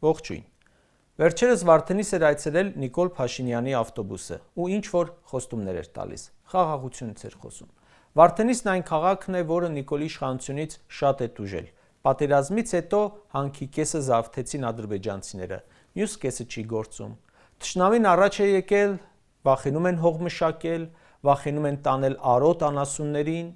Ողջույն։ Վերջերս Վարդենիս էր այցելել Նիկոլ Փաշինյանի ավտոբուսը ու ինչ որ խոստումներ էր տալիս, խաղաղությունից էր խոսում։ Վարդենիսն այն քաղաքն է, որը Նիկոլի իշխանությունից շատ է տուժել։ Պատերազմից հետո հանքի կեսը զավթեցին ադրբեջանցիները, մյուս կեսը չի գործում։ Թշնամին առաջ է եկել, վախենում են հող մշակել, վախենում են տանել արոտ անասուններին,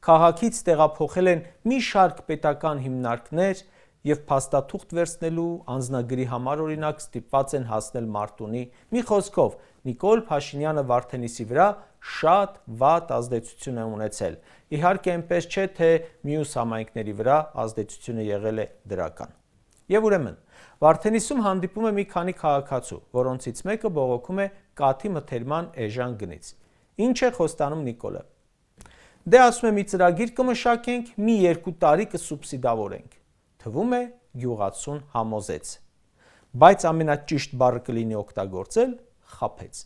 քաղաքից տեղափոխել են մի շարք պետական հիմնարկներ և փաստաթուղթ վերցնելու անձնագրի համար օրինակ ստիպված են հասնել Մարտունի։ Մի խոսքով, Նիկոլ Փաշինյանը Վարդենիսի վրա շատ վատ ազդեցություն է ունեցել։ Իհարկե այնպես չէ, թե մյուս համայնքների վրա ազդեցությունը եղել է դրական։ Եվ ուրեմն, Վարդենիսում հանդիպում է մի քանի քաղաքացու, որոնցից մեկը բողոքում է կաթի մթերման էժան գնից։ Ինչ է խոստանում Նիկոլը։ Դե ասում է մի ծրագիր կմշակենք, մի 2 տարի կսուբսիդավորենք։ Թվում է գյուղացուն համոզեց, բայց ամենաճիշտ բառը կլինի օգտագործել խաբեց։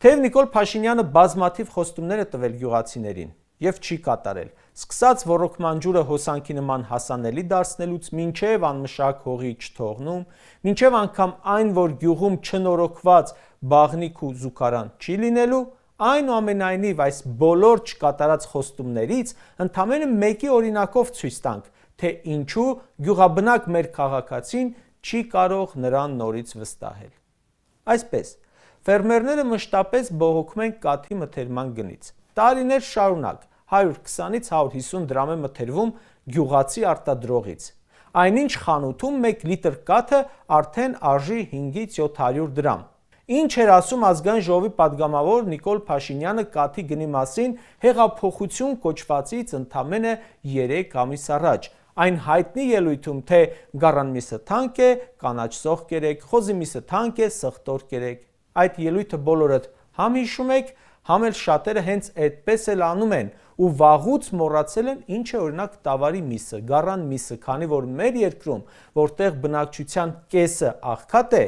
Թեև Նիկոլ Փաշինյանը բազմաթիվ խոստումներ է տվել գյուղացիներին և չի կատարել, սկսած ոռոգման ջուրը հոսանքի նման հասանելի դարձնելուց մինչև անմշակ հողի չթողնում, մինչև անգամ այն, որ գյուղում չնորոգված բաղնիք ու զուգարան չի լինելու, այնուամենայնիվ այս բոլոր չկատարած խոստումներից ընդամենը մեկի օրինակով ցույց տանք, թե ինչու գյուղաբնակ մեր քաղաքացին չի կարող նրան նորից վստահել։ Այսպես, ֆերմերները մշտապես բողոքում են կաթի մթերման գնից։ Տարիներ շարունակ 120-ից 150 դրամ է մթերվում գյուղացի արտադրողից։ Այնինչ խանութում 1 լիտր կաթը արդեն արժի 5-ից 700 դրամ։ Ինչ էր ասում ազգային ժողովի падգամավոր Նիկոլ Փաշինյանը կաթի գնի մասին հեղափոխություն կոչվածից ընդամենը 3 ամիս առաջ։ Այն հայտնի ելույթում, թե գառան միսը թանկ է, կանաչ սող կերեք, խոզի միսը թանկ է, սխտոր կերեք։ Այդ ելույթը բոլորդ համ հիշում եք, համ էլ շատերը հենց այդպես էլ անում են ու վաղուց մոռացել են ինչ է օրինակ տավարի միսը, գառան միսը, քանի որ մեր երկրում, որտեղ բնակչության կեսը աղքատ է,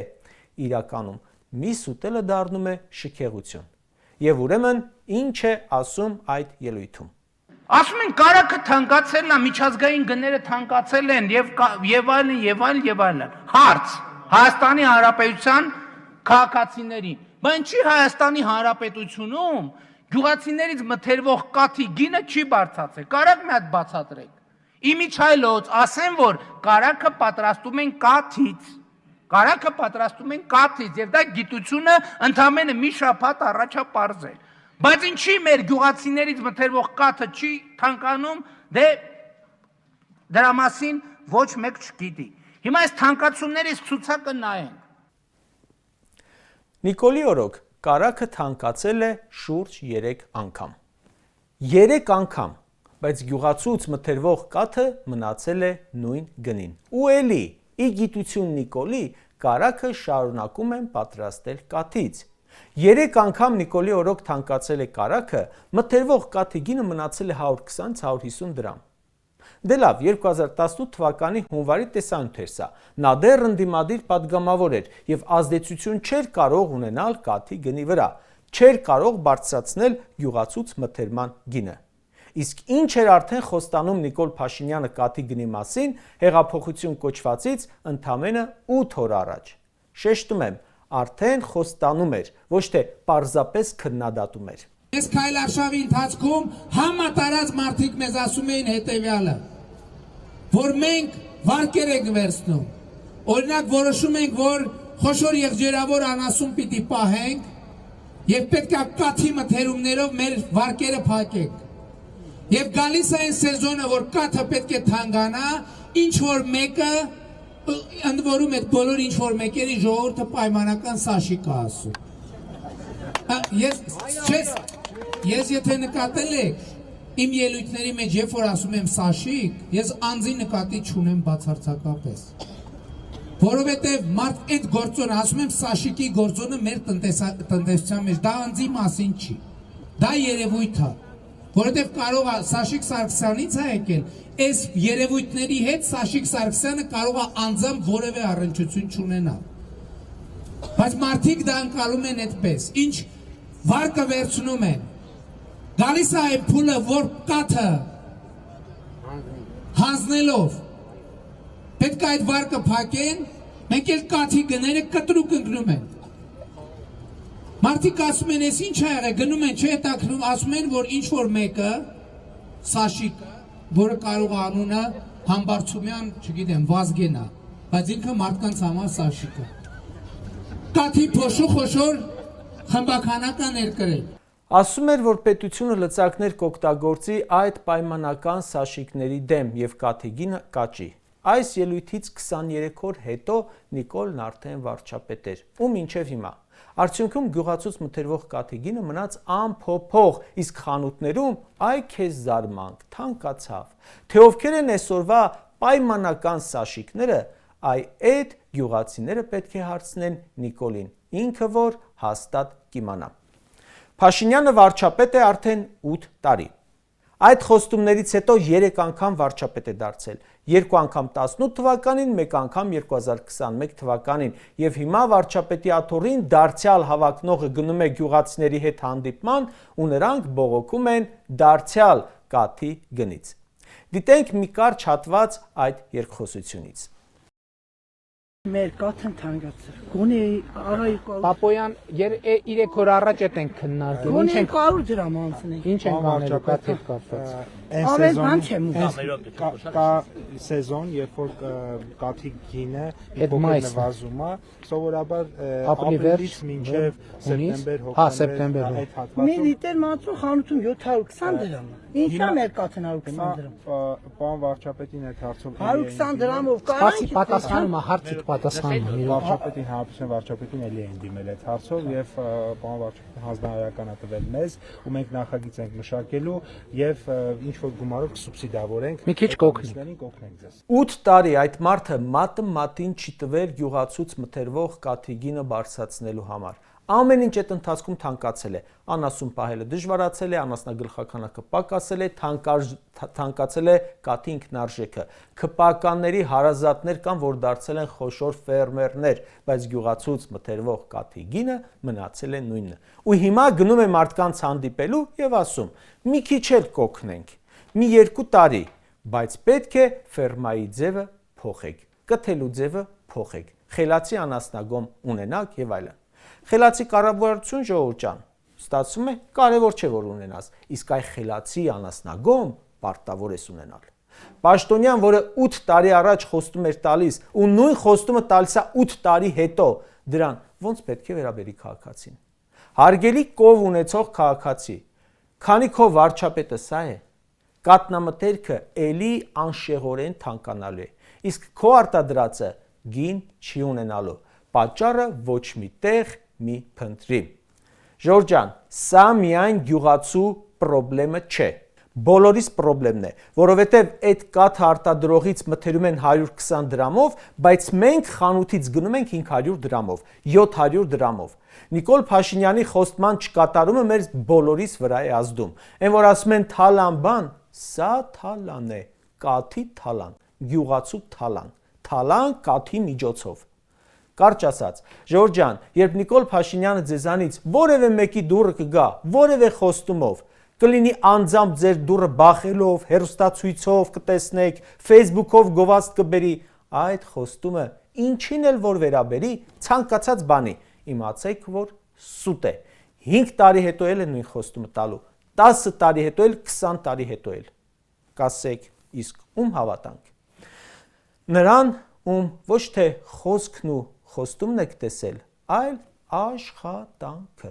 իրականում միս ուտելը դառնում է շքեղություն։ Եվ ուրեմն ինչ է ասում այդ ելույթում։ Ասում են կարագը թանկացել է, միջազգային գները թանկացել են եւ այլն։ Հարց Հայաստանի Հանրապետության քաղաքացիներին։ Բայց ինչի Հայաստանի Հանրապետությունում գյուղացիներից մթերվող կաթի գինը չի բարձրացել։ Կարագ մի հատ բացատրեք։ Իմիջայլոց ասեն, որ կարագը պատրաստում են կաթից։ Կարագը պատրաստում են կաթից եւ դա գիտությունը ընդամենը մի շաբաթ առաջ է պարզել։ Բայց ինչի մեր գյուղացիներից մթերվող կաթը չի թանկանում, դե դրա մասին ոչ մեկ չգիտի։ Հիմա այս թանկացումներից ցուցակը նայենք։ Նիկոլի օրոք կարագը թանկացել է շուրջ 3 անգամ։ 3 անգամ, բայց գյուղացուց մթերվող կաթը մնացել է նույն գնին։ Ու էլի, ի գիտություն Նիկոլի, կարագը շարունակում են պատրաստել կաթից։ 3 անգամ Նիկոլի օրոք թանկացել է կարագը, մթերվող կաթի գինը մնացել է 120-150 դրամ։ Դե լավ, 2018 թվականի հունվարի տեսանյութ էր սա։ Նա դեռ ընդդիմադիր падգամավոր էր և ազդեցություն չէր կարող ունենալ կաթի գնի վրա, չէր կարող բարձրացնել գյուղացուց մթերման գինը։ Իսկ ինչ էր արդեն խոստանում Նիկոլ Փաշինյանը կաթի գնի մասին հեղափոխություն կոչվածից ընդամենը 8 օր առաջ։ Շեշտում եմ, արդեն խոստանում էր, ոչ թե պարզապես քննադատում էր։ Այս քայլարշավի ընթացքում համատարած մարդիկ մեզ ասում էին հետևյալը, որ մենք վարկեր ենք վերցնում։ Օրինակ որոշում ենք, որ խոշոր եղջերավոր անասուն պիտի պահենք եւ պետք է կաթի մթերումներով մեր վարկերը փակենք։ Եվ գալիս է այն սեզոնը, որ կաթը պետք է թանկանա, ինչ որ մեկը ընդ որում այդ բոլոր ինչ որ մեկերի ժողովուրդը պայմանական սաշիկ է ասում։ Ես եթե նկատել եք իմ ելույթների մեջ, երբ որ ասում եմ սաշիկ, ես անձի նկատի չունեմ բացարձակապես։ Որովհետև մարդ այդ գործոնը, ասում եմ սաշիկի գործոնը մեր տնտեսության մեջ, դա անձի մասին չի։ Դա երևույթ է, որովհետև կարող է Սաշիկ Սարգսյանից է եկել, այս երևույթների հետ Սաշիկ Սարգսյանը կարող է անձամբ որևէ առնչություն չունենալ։ Բայց մարդիկ դա անցալում են այդպես, ինչ վարկը վերցնում են, գալիս է այն փուլը, որ կաթը հանձնելով, պետք է այդ վարկը փակեն Մենք էլ կաթի գները կտրուկ ընկնում են։ Մարդիկ ասում են, ես ինչ ա եղել, գնում են, չէ հետաքրում, ասում են, որ ինչ որ մեկը, Սաշիկը, որը կարող է անունը Համբարձումյան, չգիտեմ, Վազգենա, բայց ինքը մարդկանց համար Սաշիկը։ Կաթի փոշու խոշոր խմբականակ ա ներկրել։ Ասում էր, որ պետությունը լծակներ կօգտագործի այդ պայմանական Սաշիկների դեմ եւ կաթի գինը կաճի։ Այս ելույթից 23 օր հետո Նիկոլն արդեն վարչապետ էր, ու մինչև հիմա։ Արդյունքում գյուղացուց մթերվող կաթի գինը մնաց անփոփոխ, իսկ խանութներում այ քեզ զարմանք, թանկացավ, թե ովքեր են այսօրվա պայմանական Սաշիկները, այ այդ գյուղացիները պետք է հարցնեն Նիկոլին, ինքը որ հաստատ կիմանա։ Փաշինյանը վարչապետ է արդեն 8 տարի։ Այդ խոստումներից հետո 3 անգամ վարչապետ է դարձել, 2 անգամ 18 թվականին, 1 անգամ 2021 թվականին, եւ հիմա վարչապետի աթոռին դարձյալ հավակնողը գնում է գյուղացիների հետ հանդիպման ու նրանք բողոքում են դարձյալ կաթի գնից։ Դիտենք մի կարճ հատված այդ երկխոսությունից։ Մեր կաթն թանկացել։ Գոնե արայի կալ։ Պապոյան 3 օր առաջ էտ ենք քննարկել։ Գոնե 100 դրամ անցնենք։ Ինչ ենք անելու կաթ հետ կապված։ Ավել բան չեմ ուզում։ Կա սեզոն, երբ որ կաթի գինը փոքր նվազում է, սովորաբար ապրիլից մինչև սեպտեմբեր, հոկտեմբեր այդ հատվածում։ Մի լիտր մածու խանութում 720 դրամ է։ Ինչա մեր կաթն 120 դրամ։ Պարոն վարչապետին այդ հարցով 120 դրամով կարա։ Պատասխանում է հարցը պատասխանում։ Վարչապետին հանրապետության վարչապետին էլի են դիմել այդ հարցով եւ պարոն վարչապետը հանձնարարական ա տվել մեզ ու մենք նախագիծ ենք մշակելու եւ ինչ որ գումարով կսուբսիդավորենք։ Մի քիչ կօգնենք ձեզ։ 8 տարի այդ մարդը մատը մատին չի տվել գյուղացուց մթերվող կաթի գինը բարձրացնելու համար։ Ամեն ինչ այդ ընթացքում թանկացել է, անասուն պահելը դժվարացել է, անասնագլխականակը պակասել է, թանկացել է կաթի ինքնարժեքը։ Քպականների հարազատներ կան, որ դարձել են խոշոր ֆերմերներ, բայց գյուղացուց մթերվող կաթի գինը մնացել է նույնը։ Ու հիմա գնում է մարդկանց հանդիպելու եւ ասում. «Մի քիչ էլ կօգնենք, մի 2 տարի, բայց պետք է ֆերմայի ձևը փոխեք, կթելու ձևը փոխեք, խելացի անասնագոմ ունենաք եւ այլն»։ Խելացի կառավարություն ժողովուրդ ջան, ստացվում է կարևոր չէ որ ունենաս, իսկ այ խելացի անասնագոմ պարտավոր ես ունենալ։ Պաշտոնյան, որը 8 տարի առաջ խոստում էր տալիս ու նույն խոստումը տալիս է 8 տարի հետո, դրան ոնց պետք է վերաբերի քաղաքացին։ Հարգելի կով ունեցող քաղաքացի, քանի քո վարչապետը սա է, կատնամթերքը էլի անշեղորեն թանկանալու է, իսկ քո արտադրածը գին չի ունենալու, պատճառը ոչ մի տեղ մի փնտրի։ Ժորժ ջան, սա միայն գյուղացու պրոբլեմը չէ, բոլորիս պրոբլեմն է, որովհետև այդ կաթը արտադրողից մթերում են 120 դրամով, բայց մենք խանութից գնում ենք 500 դրամով, 700 դրամով։ Նիկոլ Փաշինյանի խոստման չկատարումը մեր բոլորիս վրա է ազդում։ Այն որ ասում են թալան բան, սա թալան է, կաթի թալան, գյուղացու թալան, թալան կաթի միջոցով։ Կարճ ասած, Ժորժ ջան, երբ Նիկոլ Փաշինյանը ձեզանից որևէ մեկի դուռը կգա, որևէ խոստումով, կլինի անձամբ ձեր դուռը բախելով, հեռուստացույցով կտեսնեք, Facebook-ով գովազդ կբերի, այդ խոստումը ինչին էլ որ վերաբերի, ցանկացած բանի, իմացեք, որ սուտ է։ 5 տարի հետո էլ է նույն խոստումը տալու, 10 տարի հետո էլ, 20 տարի հետո էլ։ Կասեք, իսկ ում հավատանք։ Նրան, ում ոչ թե խոսքն ու խոստումն եք տեսել, այլ աշխատանքը։